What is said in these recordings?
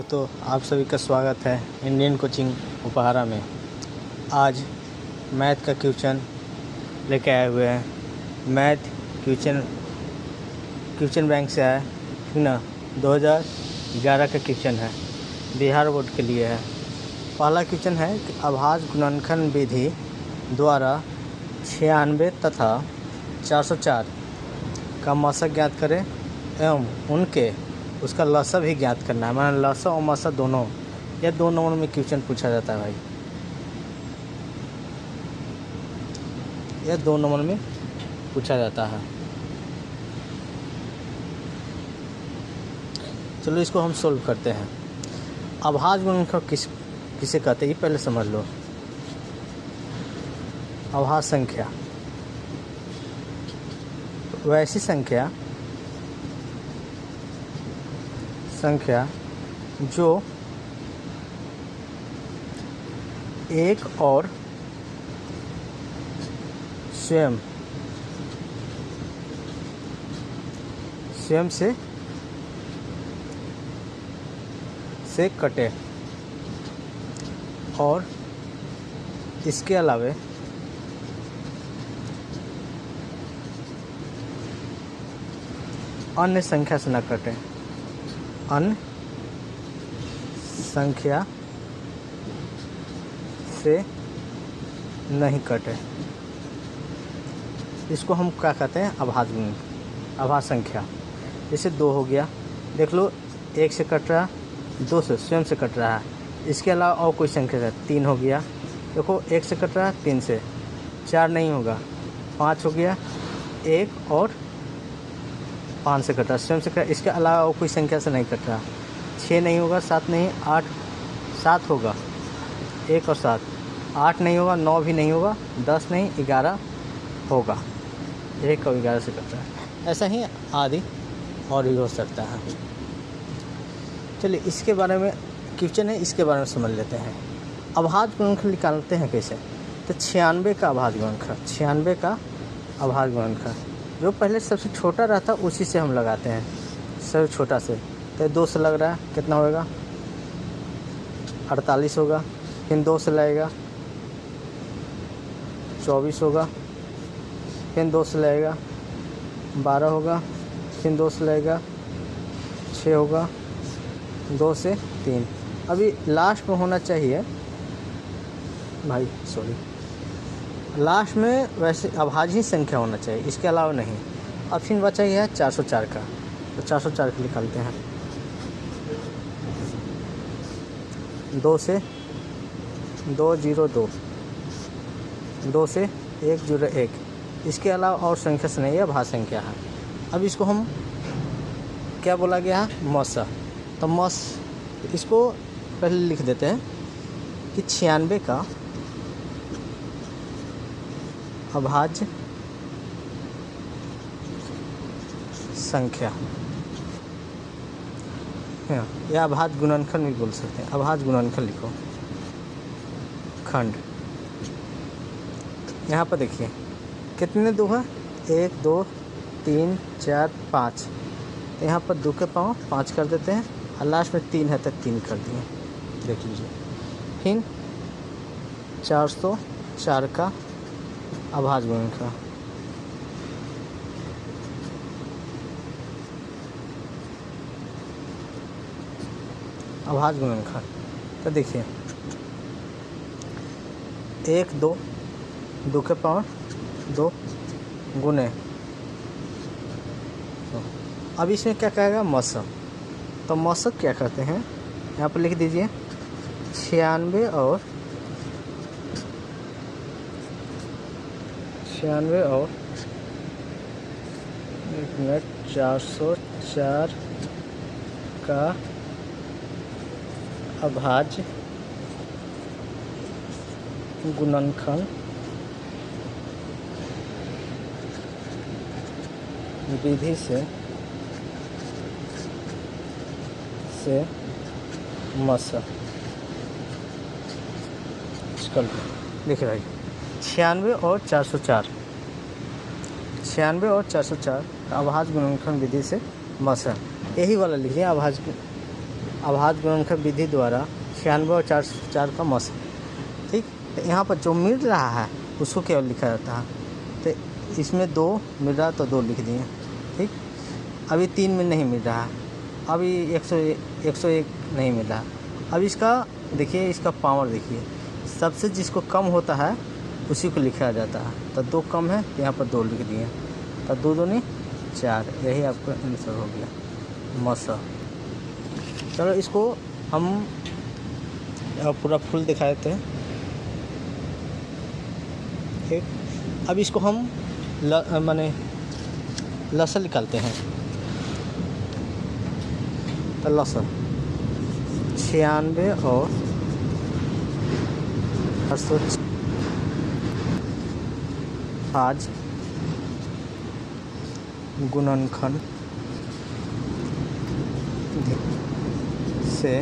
तो आप सभी का स्वागत है इंडियन कोचिंग उपहारा में। आज मैथ का क्वेश्चन लेके आए हुए हैं। मैथ क्वेश्चन बैंक से आया ठीक ना, 2011 का क्वेश्चन है, बिहार बोर्ड के लिए है। पहला क्वेश्चन है कि अभाज्य गुणनखंड विधि द्वारा 96 तथा 404 का मशक ज्ञात करें एवं उसका लसा भी ज्ञात करना है। माना लसा और मसा दोनों, यह 2 नंबर में क्वेश्चन पूछा जाता है भाई। यह 2 नंबर में पूछा जाता है। चलो इसको हम सोल्व करते हैं। अभाज्य गुणनखंड किसे कहते हैं ये पहले समझ लो। अभाज्य संख्या वैसी संख्या जो एक और स्वयं से कटे और इसके अलावे अन्य संख्या से न कटे। अन्य संख्या से नहीं कटे, इसको हम क्या कहते हैं? अभाज्य संख्या। जैसे 2 हो गया, देख लो 1 से कट रहा, 2 से स्वयं से कट रहा है। इसके अलावा और कोई संख्या है, 3 हो गया, देखो 1 से कट रहा है, 3 से, 4 नहीं होगा, 5 हो गया, 1 और 5 से कट रहा, स्वयं से कट। इसके अलावा और कोई संख्या से नहीं कट रहा। 6 नहीं होगा, 7 नहीं, 8 7 होगा, 1 और 7, 8 नहीं होगा, 9 भी नहीं होगा, 10 नहीं, 11 होगा, 1 और 11 से कट रहा है। ऐसा ही आदि और भी हो सकता है। चलिए इसके बारे में क्वेश्चन है, इसके बारे में समझ लेते हैं। अभाज्य गुणनखंड निकालते हैं कैसे? तो 96 का अभाज्य गुणनखंड, 96 का अभाज्य गुणनखंड जो पहले सबसे छोटा रहता उसी से हम लगाते हैं, सबसे छोटा से। तो 2 से लग रहा है, कितना होएगा? 48 होगा। फिर 2 से लगेगा 24 होगा। फिर 2 से लगेगा 12 होगा। फिर 2 से लगेगा 6 होगा। 2 से 3। अभी लास्ट में होना चाहिए भाई, सॉरी, लास्ट में वैसे अभाज्य ही संख्या होना चाहिए, इसके अलावा नहीं। अब फिर बचा ही है 404 का, तो 404 के निकालते हैं। 2 से 2 0 2, 2 से 1 0 1, इसके अलावा और संख्या से नहीं है, अभाज्य संख्या है। अब इसको हम क्या बोला गया है? मसा। तो इसको पहले लिख देते हैं कि 96 का अभाज्य संख्या है, या अभाज्य गुणनखंड भी बोल सकते हैं। अभाज्य गुणनखंड लिखो, खंड। यहाँ पर देखिए कितने 2 है? 1 2 3 4 5। तो यहाँ पर 2 के पाँव 5 कर देते हैं, और लास्ट में 3 है तो 3 कर दिए, देख लीजिए। फिर 404 का अभाज्य गुणनखंड, अभाज्य गुणनखंड। तो देखिए 1 2, 2 के पावर 2 गुने। अब इसमें क्या कहेगा? मशक। तो मशक क्या कहते हैं? यहाँ पर लिख दीजिए 96 और 404 का अभाज्य गुणनखंड विधि से मशक। देखिए भाई 96 और 404 96 और 404 अभाज्य गुणनखंड विधि से मशक, यही वाला लिखिए। अभाज्य गुणनखंड विधि द्वारा 96 और 404 का मौसा। ठीक, तो यहाँ पर जो मिल रहा है उसको केवल लिखा जाता है। तो इसमें 2 मिल रहा तो 2 लिख दिए। ठीक, अभी 3 में नहीं मिल रहा, अभी 101 नहीं मिल रहा। अब इसका देखिए, इसका पावर देखिए, सबसे जिसको कम होता है उसी को लिखा जाता है। तो 2 कम है तो यहाँ पर 2 लिख दिए। तो 2 दूनी 4, यही आपका आंसर हो गया मौसा। चलो इसको हम पूरा फुल दिखा देते हैं। ठीक, अब इसको हम माने लसन निकालते हैं। तो लसन 96 और 804 आज गुणनखंड से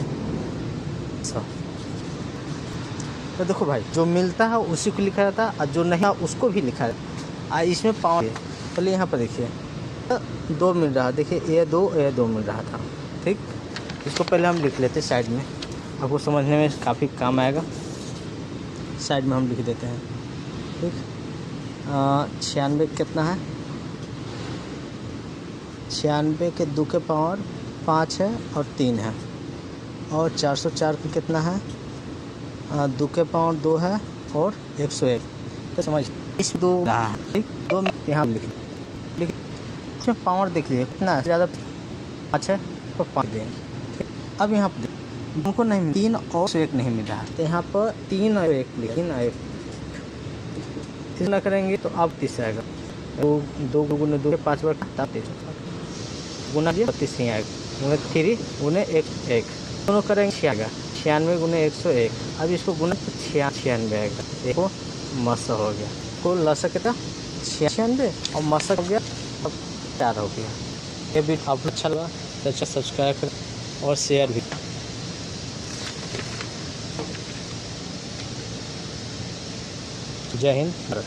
तो देखो भाई, जो मिलता है उसी को लिखा जाता है और जो नहीं है उसको भी लिखा जाता है। इसमें पावर पहले यहाँ पर देखिए, 2 मिल रहा, देखिए A2 मिल रहा था। ठीक, इसको पहले हम लिख लेते साइड में, आपको समझने में काफ़ी काम आएगा। साइड में हम लिख देते हैं। ठीक, 96 कितना है, 96 के 2 के पावर 5 है और 3 है, और 404 का कितना है, 2 के पावर 2 है और 101। तो समझ इस 2 रहा है। ठीक, 2 में यहाँ लिख इसमें पावर देख लीजिए कितना ज़्यादा 5 है तो 5 देंगे। अब यहाँ पर हमको नहीं 3 और 101 नहीं मिल रहा है, तो यहाँ पर 3 और 1 लिखा, 3 और 1 इतना करेंगे तो अब 30 आएगा। 2 गुने 2 के 5 बार 30 गुना 32 ही आएगा, गुने 3 गुने 1 दोनों करेंगे 6 आएगा। 96 गुने 101। अब इसको गुना 96 आएगा। देखो मसा हो गया, को लसा कितना 96 और मसा हो गया, अब 4 हो गया। ये भी आपको अच्छा लगा तो अच्छा सब्सक्राइब करें और शेयर भी। जय हिंद भारत।